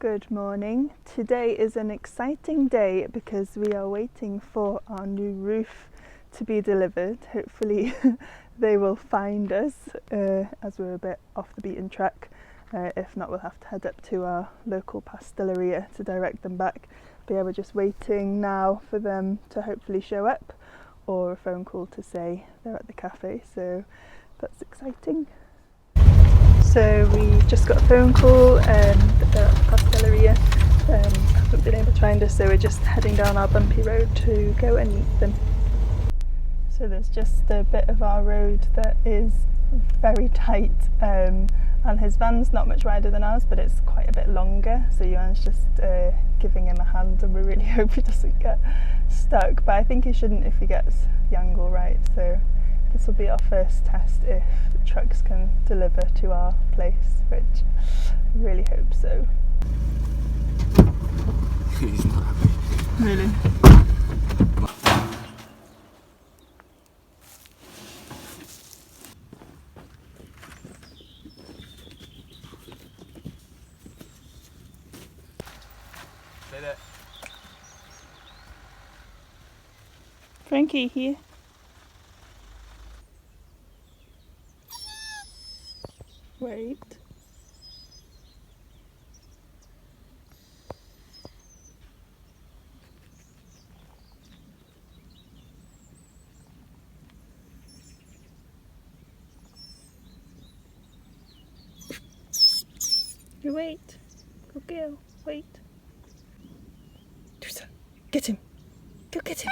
Good morning. Today is an exciting day because we are waiting for our new roof to be delivered. Hopefully they will find us as we're a bit off the beaten track. If not, we'll have to head up to our local pasteleria to direct them back. But yeah, we're just waiting now for them to hopefully show up, or a phone call to say they're at the cafe, so that's exciting. So we just got a phone call that they're at the pasteleria. Haven't been able to find us, so we're just heading down our bumpy road to go and meet them. So there's just a bit of our road that is very tight, and his van's not much wider than ours, but it's quite a bit longer, so Iwan's just giving him a hand, and we really hope he doesn't get stuck, but I think he shouldn't if he gets the angle right. So this will be our first test if the trucks can deliver to our place, which I really hope so. He's not happy. Really? Say that. Frankie here. Wait. You wait. Good girl. Wait. Carissa, get him. Go get him.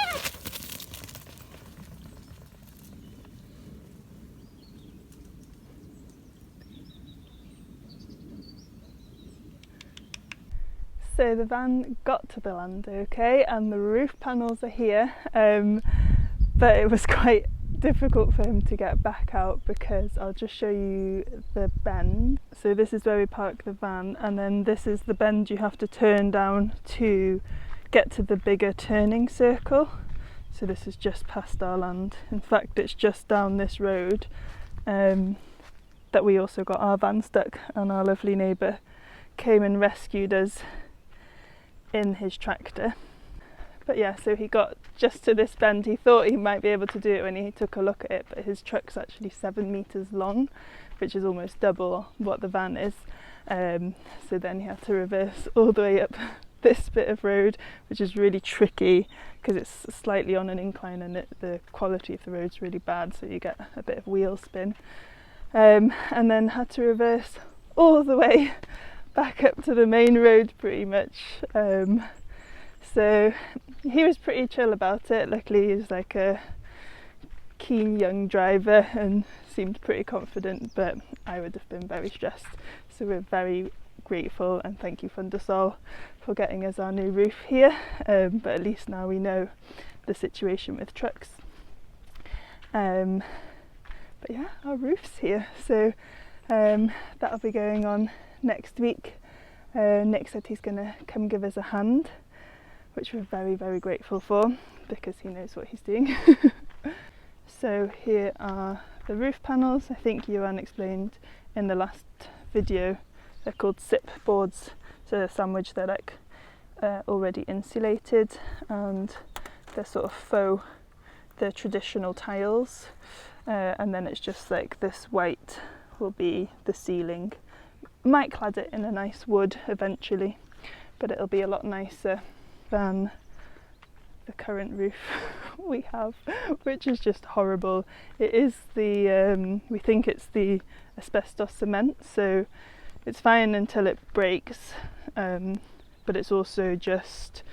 So the van got to the land okay, and the roof panels are here, but it was quite difficult for him to get back out because I'll just show you the bend. So this is where we park the van, and then this is the bend you have to turn down to get to the bigger turning circle. So this is just past our land. In fact, it's just down this road that we also got our van stuck, and our lovely neighbour came and rescued us in his tractor. But yeah, so he got just to this bend. He thought he might be able to do it when he took a look at it, but his truck's actually 7 metres long, which is almost double what the van is. So then he had to reverse all the way up this bit of road, which is really tricky because it's slightly on an incline, and the quality of the road's really bad, so you get a bit of wheel spin. And then had to reverse all the way back up to the main road pretty much. So he was pretty chill about it. Luckily he's like a keen young driver and seemed pretty confident, but I would have been very stressed. So we're very grateful, and thank you Fundasol for getting us our new roof here, but at least now we know the situation with trucks. But yeah, our roof's here, so that'll be going on next week. Nick said he's going to come give us a hand, which we're very, very grateful for because he knows what he's doing. So here are the roof panels. I think Iwan explained in the last video they're called SIP boards, so they're sandwich, they're like already insulated, and they're sort of faux, they're traditional tiles, and then it's just like this white will be the ceiling. Might clad it in a nice wood eventually, but it'll be a lot nicer than the current roof we have, which is just horrible. It is the we think it's the asbestos cement, so it's fine until it breaks, but it's also just,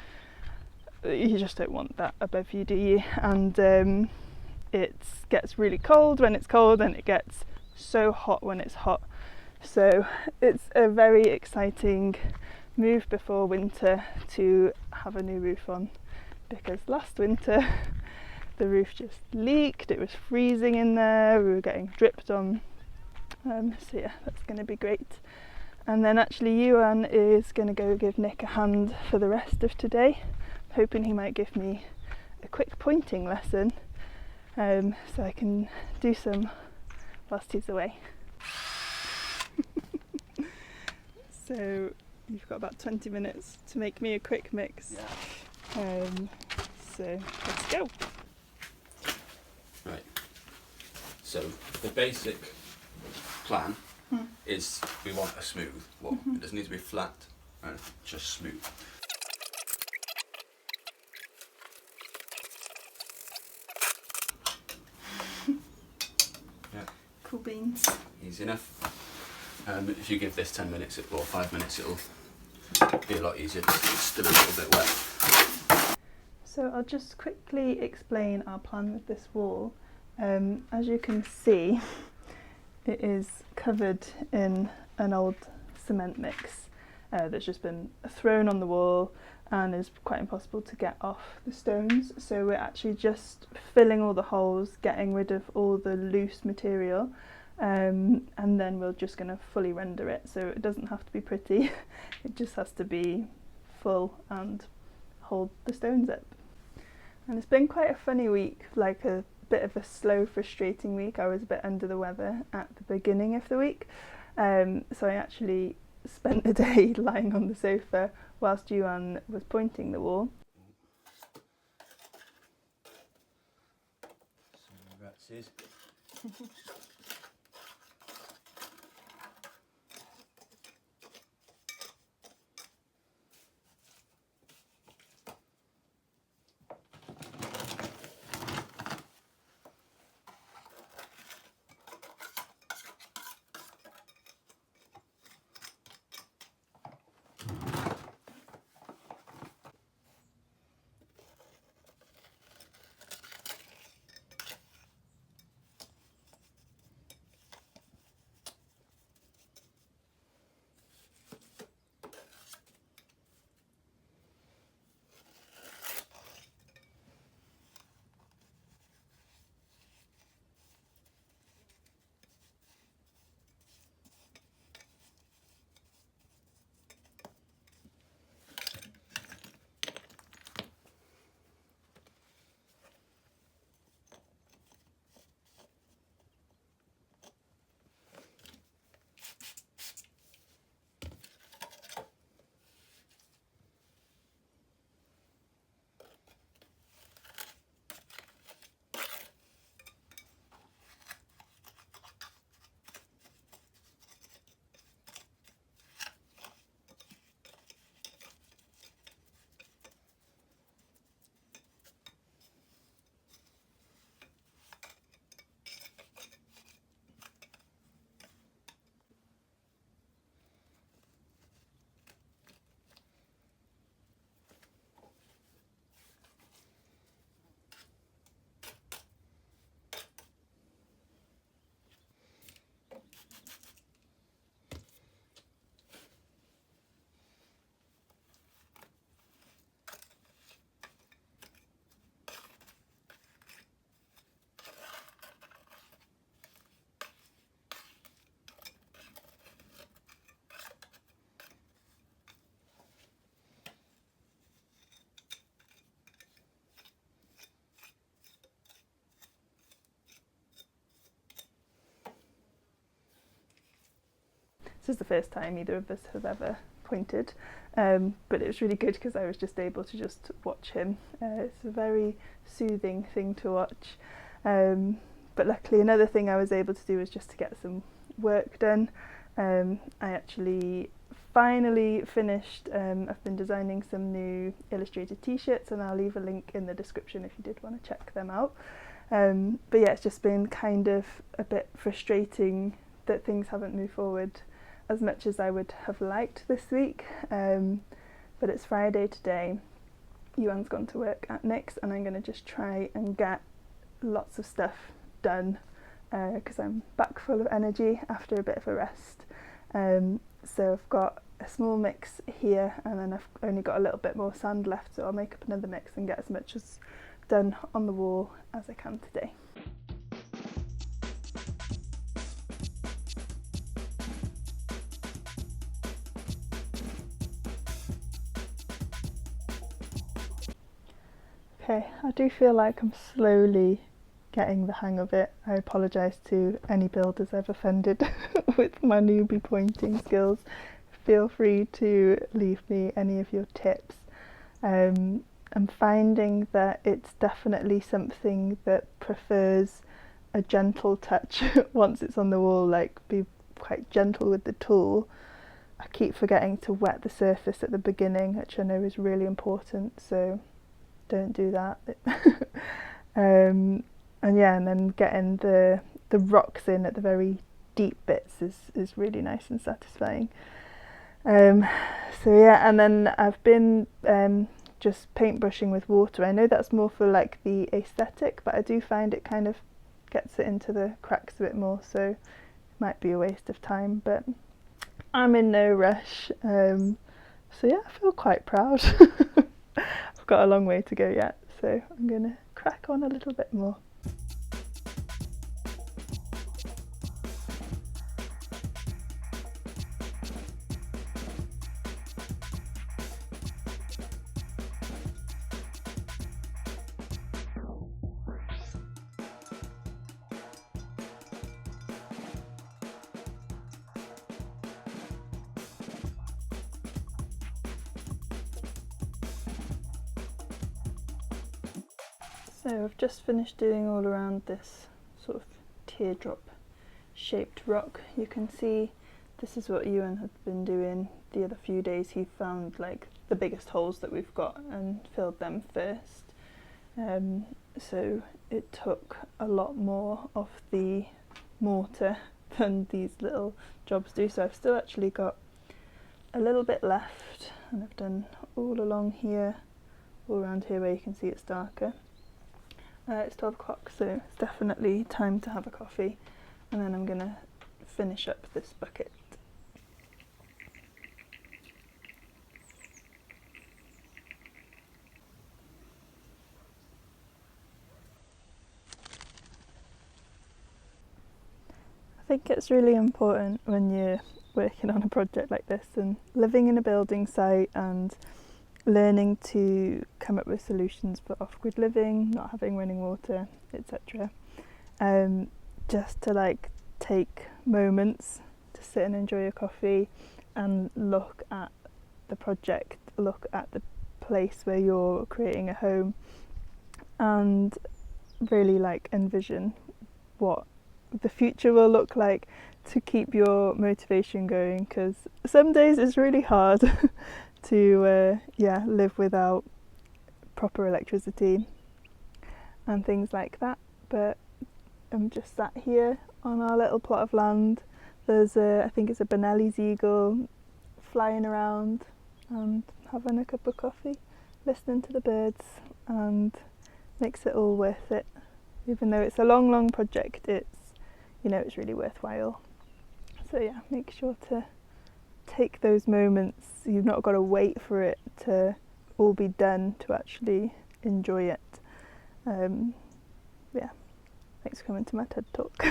you just don't want that above you, do you? And it gets really cold when it's cold, and it gets so hot when it's hot. So it's a very exciting move before winter to have a new roof on, because last winter the roof just leaked, it was freezing in there, we were getting dripped on. So yeah, that's going to be great. And then actually Iwan is going to go give Nick a hand for the rest of today, hoping he might give me a quick pointing lesson, so I can do some whilst he's away. So you've got about 20 minutes to make me a quick mix. Yeah. So let's go. Right. So the basic plan is we want a smooth wall. It doesn't need to be flat, right? Just smooth. Yeah. Cool beans. Easy enough. If you give this 10 minutes or 5 minutes, it'll be a lot easier. It's still a little bit wet. So I'll just quickly explain our plan with this wall. As you can see, it is covered in an old cement mix that's just been thrown on the wall and is quite impossible to get off the stones. So we're actually just filling all the holes, getting rid of all the loose material, and then we're just going to fully render it. So it doesn't have to be pretty, it just has to be full and hold the stones up. And it's been quite a funny week, like a bit of a slow, frustrating week. I was a bit under the weather at the beginning of the week, so I actually spent the day lying on the sofa whilst Iwan was pointing the wall. This is the first time either of us have ever pointed, but it was really good because I was just able to just watch him. It's a very soothing thing to watch, but luckily another thing I was able to do was just to get some work done. I actually finally finished. I've been designing some new illustrated t-shirts and I'll leave a link in the description if you did want to check them out. But yeah, it's just been kind of a bit frustrating that things haven't moved forward as much as I would have liked this week, but it's Friday today. Iwan's gone to work at Nick's and I'm going to just try and get lots of stuff done because I'm back full of energy after a bit of a rest. So I've got a small mix here and then I've only got a little bit more sand left, so I'll make up another mix and get as much as done on the wall as I can today. Okay, I do feel like I'm slowly getting the hang of it. I apologise to any builders I've offended with my newbie pointing skills. I've feel free to leave me any of your tips. I'm finding that it's definitely something that prefers a gentle touch once it's on the wall, like be quite gentle with the tool. I keep forgetting to wet the surface at the beginning, which I know is really important, so don't do that. And then getting the rocks in at the very deep bits is really nice and satisfying. And then I've been just paintbrushing with water. I know that's more for like the aesthetic, but I do find it kind of gets it into the cracks a bit more, so it might be a waste of time, but I'm in no rush. I feel quite proud. I've got a long way to go yet, so I'm gonna crack on a little bit more. So I've just finished doing all around this sort of teardrop shaped rock. You can see this is what Iwan had been doing the other few days. He found like the biggest holes that we've got and filled them first. So it took a lot more of the mortar than these little jobs do. So I've still actually got a little bit left, and I've done all along here, all around here where you can see it's darker. It's 12 o'clock, so it's definitely time to have a coffee, and then I'm going to finish up this bucket. I think it's really important when you're working on a project like this and living in a building site and learning to come up with solutions for off-grid living, not having running water, etc. Just to like take moments to sit and enjoy a coffee and look at the project, look at the place where you're creating a home, and really like envision what the future will look like to keep your motivation going, because some days it's really hard to live without proper electricity and things like that. But I'm just sat here on our little plot of land. There's I think it's a Benelli's eagle flying around and having a cup of coffee, listening to the birds, and makes it all worth it. Even though it's a long project, it's really worthwhile. So yeah, make sure to take those moments. You've not got to wait for it to all be done to actually enjoy it. Thanks for coming to my TED Talk.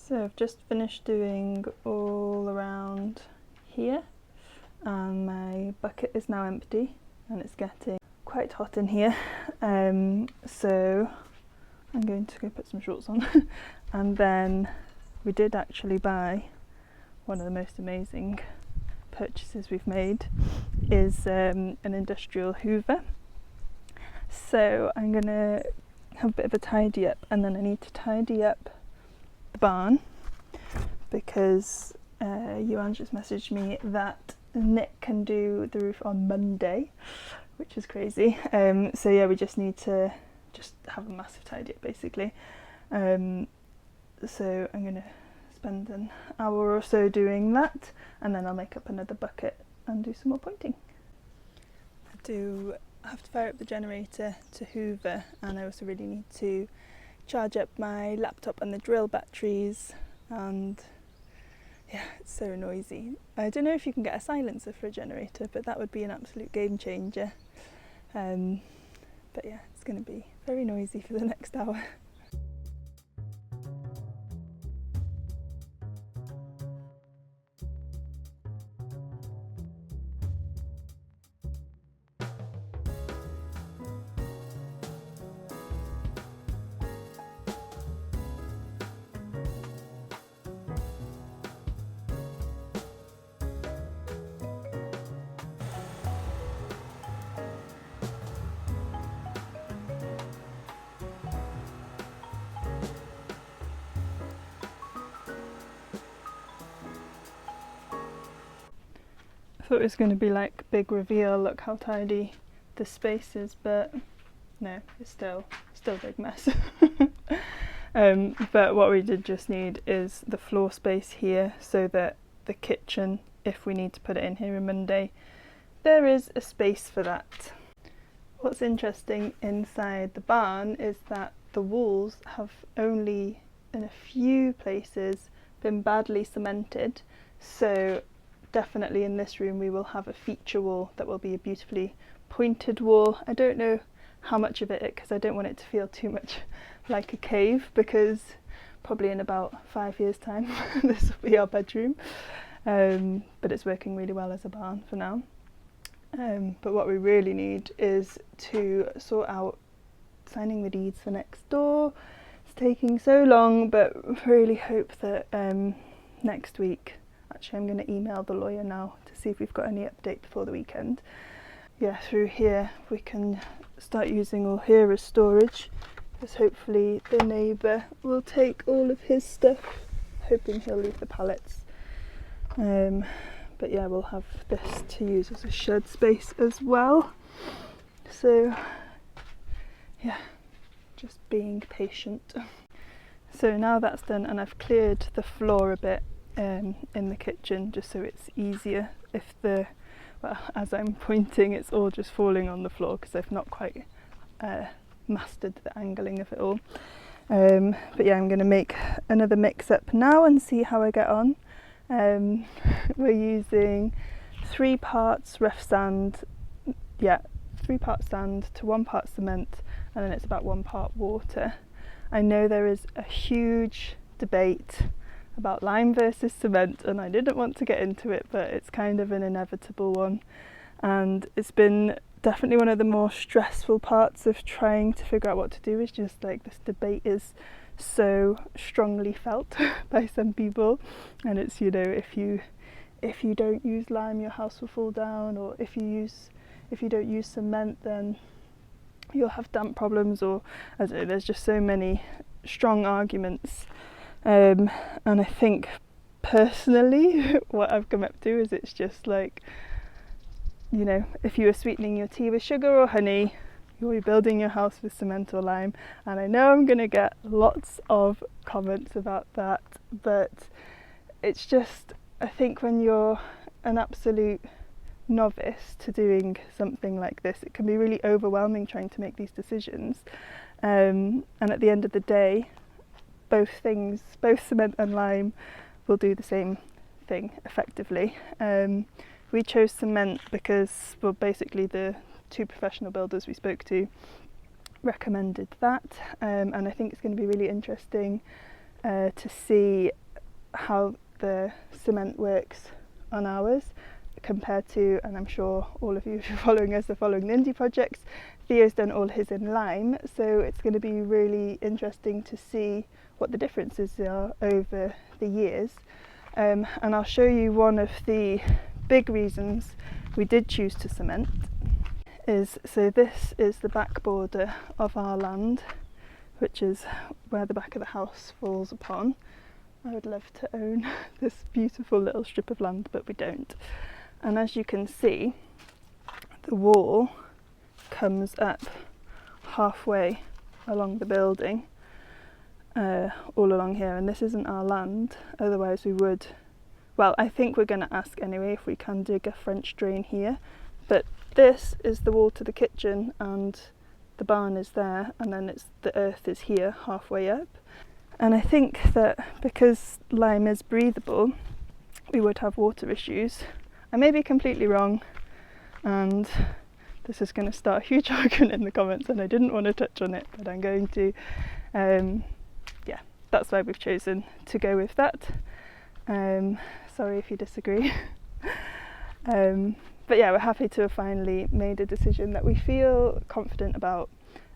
So I've just finished doing all around here, and my bucket is now empty and it's getting quite hot in here, so I'm going to go put some shorts on. And then we did actually buy one of the most amazing purchases we've made is an industrial hoover. So I'm going to have a bit of a tidy up, and then I need to tidy up the barn because Iwan just messaged me that Nick can do the roof on Monday, which is crazy. So yeah, we just need to just have a massive tidy up basically. So I'm gonna spend an hour or so doing that, and then I'll make up another bucket and do some more pointing. I do have to fire up the generator to hoover, and I also really need to charge up my laptop and the drill batteries and yeah, it's so noisy. I don't know if you can get a silencer for a generator, but that would be an absolute game changer. But yeah, it's going to be very noisy for the next hour. I thought it was going to be like big reveal, look how tidy the space is, but no, it's still a big mess. But what we did just need is the floor space here, so that the kitchen, if we need to put it in here on Monday, there is a space for that. What's interesting inside the barn is that the walls have only in a few places been badly cemented, so definitely in this room we will have a feature wall that will be a beautifully pointed wall. I don't know how much of it, because I don't want it to feel too much like a cave, because probably in about 5 years time this will be our bedroom, but it's working really well as a barn for now. But what we really need is to sort out signing the deeds for next door. It's taking so long, but really hope that next week, actually I'm going to email the lawyer now to see if we've got any update before the weekend. Yeah, through here we can start using all here as storage, because hopefully the neighbour will take all of his stuff, hoping he'll leave the pallets. But yeah, we'll have this to use as a shed space as well. So yeah, just being patient. So now that's done, and I've cleared the floor a bit in the kitchen, just so it's easier if as I'm pointing it's all just falling on the floor, because I've not quite mastered the angling of it all. But yeah, I'm going to make another mix up now and see how I get on. We're using 3 parts rough sand, 3 parts sand to 1 part cement, and then it's about 1 part water. I know there is a huge debate about lime versus cement, and I didn't want to get into it, but it's kind of an inevitable one, and it's been definitely one of the more stressful parts of trying to figure out what to do. Is just like this debate is so strongly felt by some people, and it's, you know, if you don't use lime your house will fall down, or if you don't use cement then you'll have damp problems, or I don't know, there's just so many strong arguments. And I think personally what I've come up to is it's just like, you know, if you were sweetening your tea with sugar or honey, you're building your house with cement or lime. And I know I'm going to get lots of comments about that, but it's just, I think when you're an absolute novice to doing something like this, it can be really overwhelming trying to make these decisions. And at the end of the day, both cement and lime will do the same thing effectively. We chose cement because, well, basically the 2 professional builders we spoke to recommended that, and I think it's going to be really interesting to see how the cement works on ours compared to, and I'm sure all of you who are following us are following the indie projects, Theo's done all his in lime, so it's going to be really interesting to see what the differences are over the years. And I'll show you one of the big reasons we did choose to cement so this is the back border of our land, which is where the back of the house falls upon. I would love to own this beautiful little strip of land, but we don't. And as you can see, the wall comes up halfway along the building, all along here, and this isn't our land, otherwise we would, well, I think we're going to ask anyway if we can dig a French drain here, but this is the wall to the kitchen and the barn is there, and then the earth is here halfway up. And I think that because lime is breathable, we would have water issues. I may be completely wrong, and this is going to start a huge argument in the comments, and I didn't want to touch on it, but I'm going to. Yeah, that's why we've chosen to go with that. Sorry if you disagree. But yeah, we're happy to have finally made a decision that we feel confident about,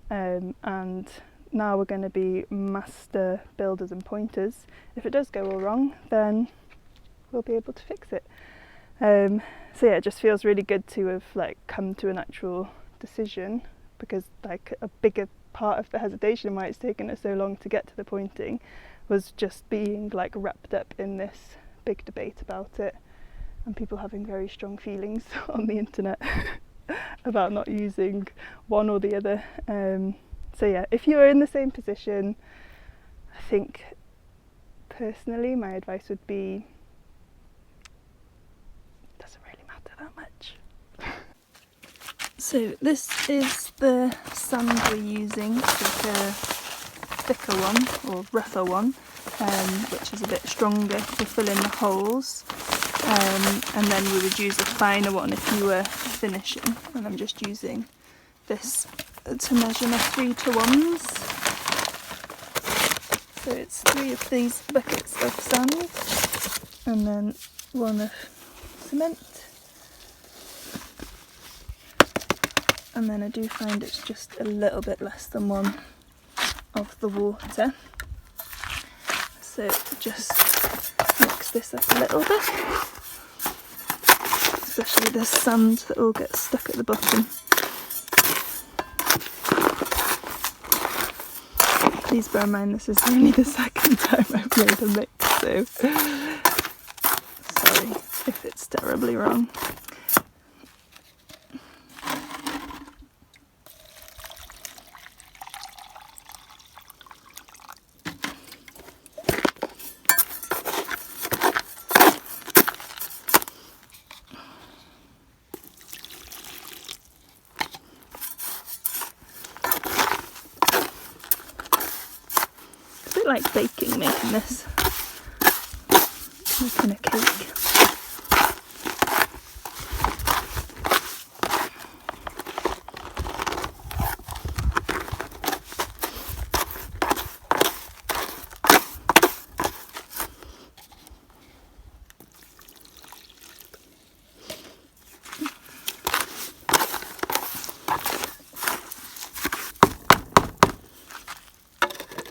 and now we're going to be master builders and pointers. If it does go all wrong, then we'll be able to fix it. So yeah, it just feels really good to have like come to an actual decision, because like a bigger part of the hesitation why it's taken us so long to get to the pointing was just being like wrapped up in this big debate about it, and people having very strong feelings on the internet about not using one or the other. So yeah, if you're in the same position, I think personally my advice would be, it doesn't really matter that much. So this is the sand we're using, it's like a thicker one or rougher one, which is a bit stronger to fill in the holes. And then we would use a finer one if you were finishing, and I'm just using this to measure my 3-to-1s. So it's 3 of these buckets of sand and then 1 of cement, and then I do find it's just a little bit less than 1 of the water, so just mix this up a little bit, especially the sand that all gets stuck at the bottom. Please bear in mind this is only the second time I've made a mix, so sorry if it's terribly wrong. Like baking, making this, making a cake.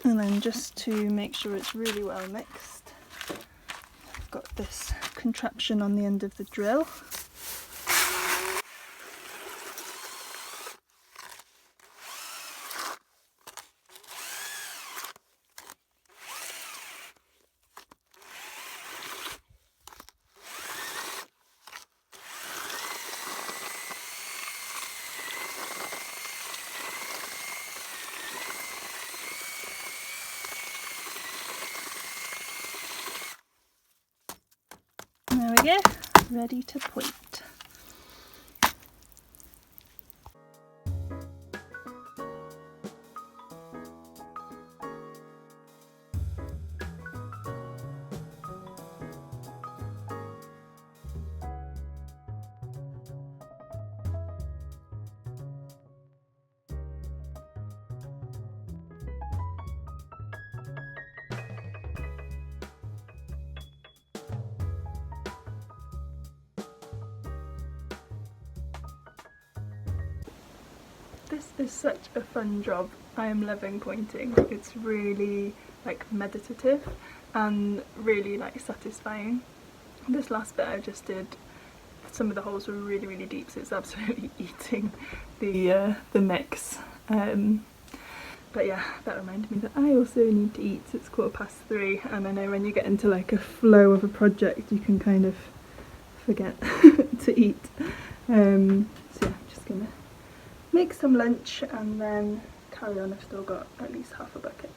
And then just to make sure it's really well mixed, I've got this contraption on the end of the drill. There we go, ready to point. This is such a fun job. I am loving pointing. It's really like meditative and really like satisfying. This last bit I just did, some of the holes were really deep, so it's absolutely eating the mix. But yeah, that reminded me that I also need to eat. It's 3:15, and I know when you get into like a flow of a project you can kind of forget to eat. So yeah, I'm just gonna make some lunch and then carry on. I've still got at least half a bucket.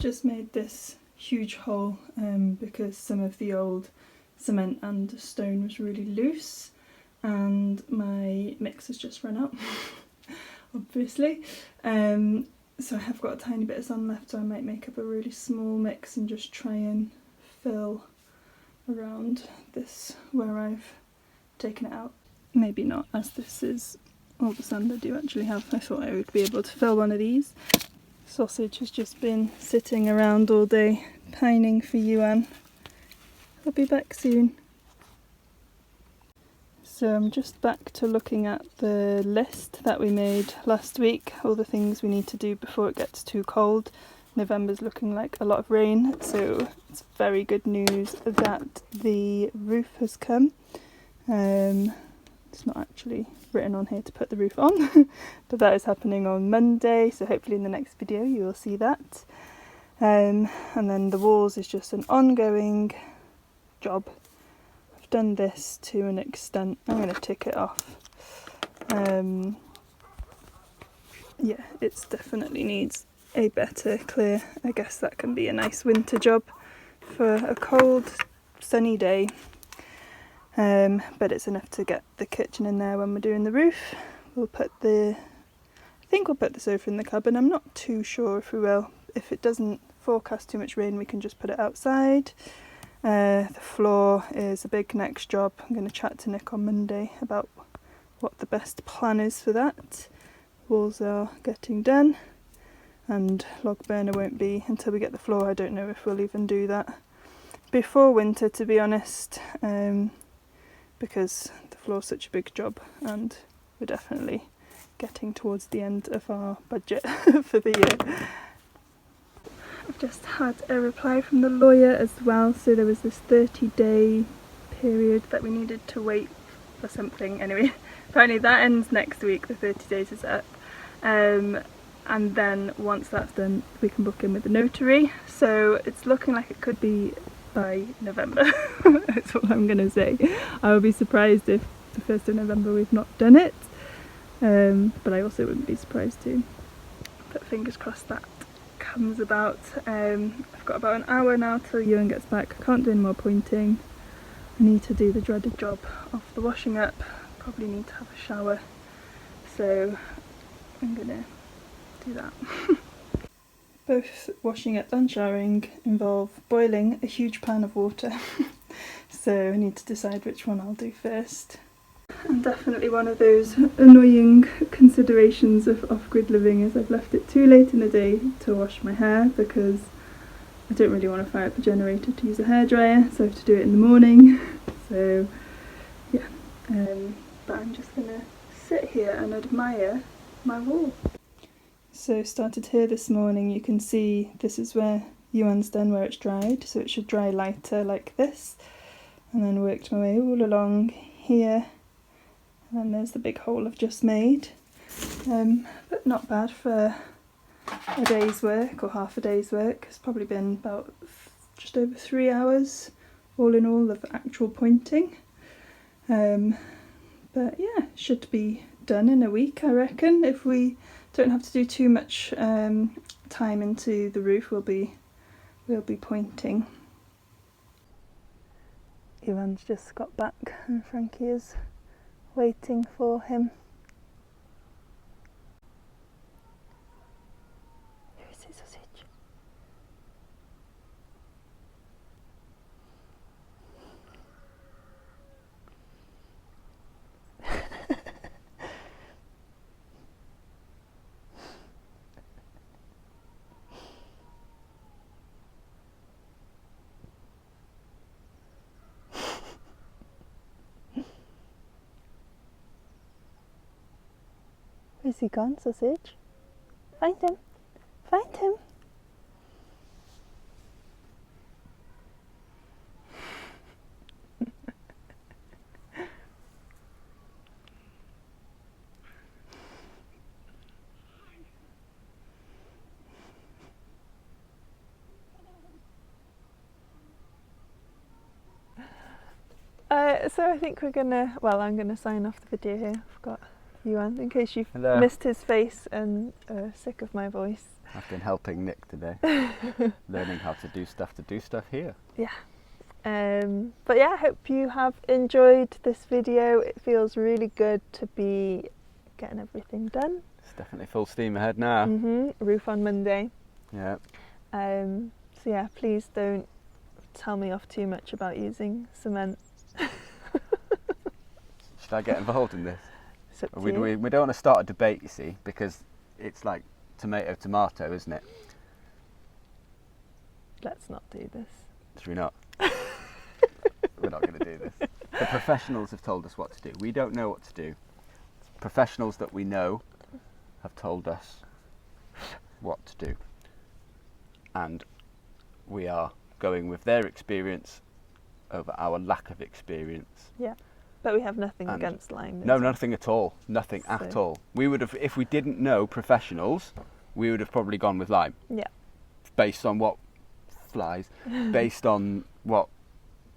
just made this huge hole because some of the old cement and stone was really loose and my mix has just run out obviously. So I have got a tiny bit of sand left, so I might make up a really small mix and just try and fill around this where I've taken it out. Maybe not, as this is all the sand I do actually have. I thought I would be able to fill one of these. Sausage has just been sitting around all day pining for Iwan. I'll be back soon. So I'm just back to looking at the list that we made last week, all the things we need to do before it gets too cold. November's looking like a lot of rain, so it's very good news that the roof has come. It's not actually written on here to put the roof on, but that is happening on Monday, so hopefully in the next video you will see that. And then the walls is just an ongoing job. I've done this to an extent. I'm going to tick it off. Yeah, it definitely needs a better clear. I guess that can be a nice winter job for a cold sunny day. But it's enough to get the kitchen in there when we're doing the roof. I think we'll put the sofa in the cupboard. I'm not too sure if we will. If it doesn't forecast too much rain, we can just put it outside. The floor is a big next job. I'm going to chat to Nick on Monday about what the best plan is for that. Walls are getting done, and log burner won't be until we get the floor. I don't know if we'll even do that before winter, to be honest. Because the floor's such a big job and we're definitely getting towards the end of our budget for the year. I've just had a reply from the lawyer as well, so there was this 30-day period that we needed to wait for something. Anyway, apparently that ends next week, the 30 days is up. And then once that's done we can book in with the notary, so it's looking like it could be by November. That's what I'm gonna say. I would be surprised if the 1st of November we've not done it, but I also wouldn't be surprised too. But fingers crossed that comes about. I've got about an hour now till Iwan gets back. I can't do any more pointing. I need to do the dreaded job of the washing up. Probably need to have a shower, so I'm gonna do that. Both washing up and showering involve boiling a huge pan of water, so I need to decide which one I'll do first. And definitely one of those annoying considerations of off-grid living is I've left it too late in the day to wash my hair because I don't really want to fire up a generator to use a hairdryer, so I have to do it in the morning. So yeah, but I'm just gonna sit here and admire my wall. So started here this morning. You can see this is where Iwan's done, where it's dried, so it should dry lighter like this, and then worked my way all along here, and then there's the big hole I've just made. But not bad for a day's work or half a day's work. It's probably been about just over 3 hours all in all of actual pointing. But yeah, should be done in a week, I reckon. If we don't have to do too much time into the roof, we'll be pointing. Iwan's just got back and Frankie is waiting for him. Here is his sausage. Where's he gone, sausage? Find him! Find him! So I think I'm gonna sign off the video here. I've got Iwan, in case you've Hello. missed his face and are sick of my voice. I've been helping Nick today, learning how to do stuff here. Yeah. But yeah, I hope you have enjoyed this video. It feels really good to be getting everything done. It's definitely full steam ahead now. Roof on Monday. Yeah. So yeah, please don't tell me off too much about using cement. Should I get involved in this? It's up to We you. don't want to start a debate, you see, because it's like tomato, isn't it? Let's not do this. Should we not? We're not going to do this. The professionals have told us what to do. We don't know what to do. Professionals that we know have told us what to do. And we are going with their experience over our lack of experience. Yeah. But we have nothing And against lime. No, nothing at all. Nothing at all. We would have, if we didn't know professionals, we would have probably gone with lime. Yeah. Based on what based on what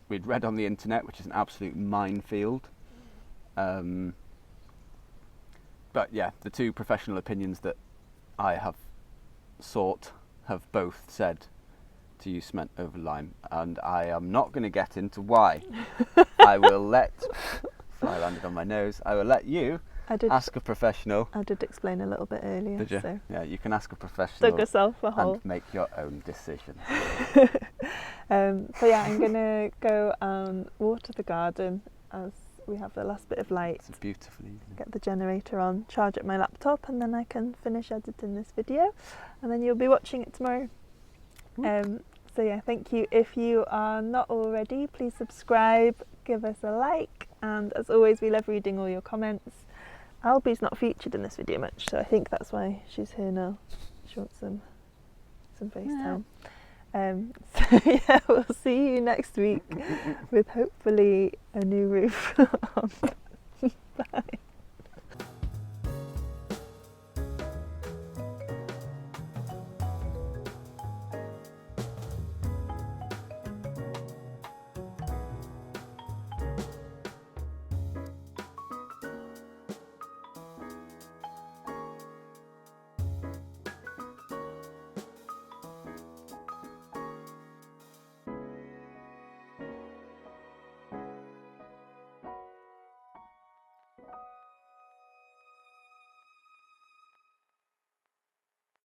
we'd read on the internet, which is an absolute minefield. But yeah, the two professional opinions that I have sought have both said to use cement over lime, and I am not going to get into why. I will let fly landed on my nose. I will let you ask a professional. I did explain a little bit earlier. Did you? So. Yeah, you can ask a professional. Dug yourself a hole. And make your own decision. So yeah, I'm gonna go and water the garden as we have the last bit of light. It's a beautiful evening. Get the generator on, charge up my laptop, and then I can finish editing this video, and then you'll be watching it tomorrow. So yeah, thank you. If you are not already, please subscribe, give us a like, and as always, we love reading all your comments. Albi's not featured in this video much, so I think that's why she's here now. She wants some FaceTime. So yeah, we'll see you next week with hopefully a new roof on. Bye.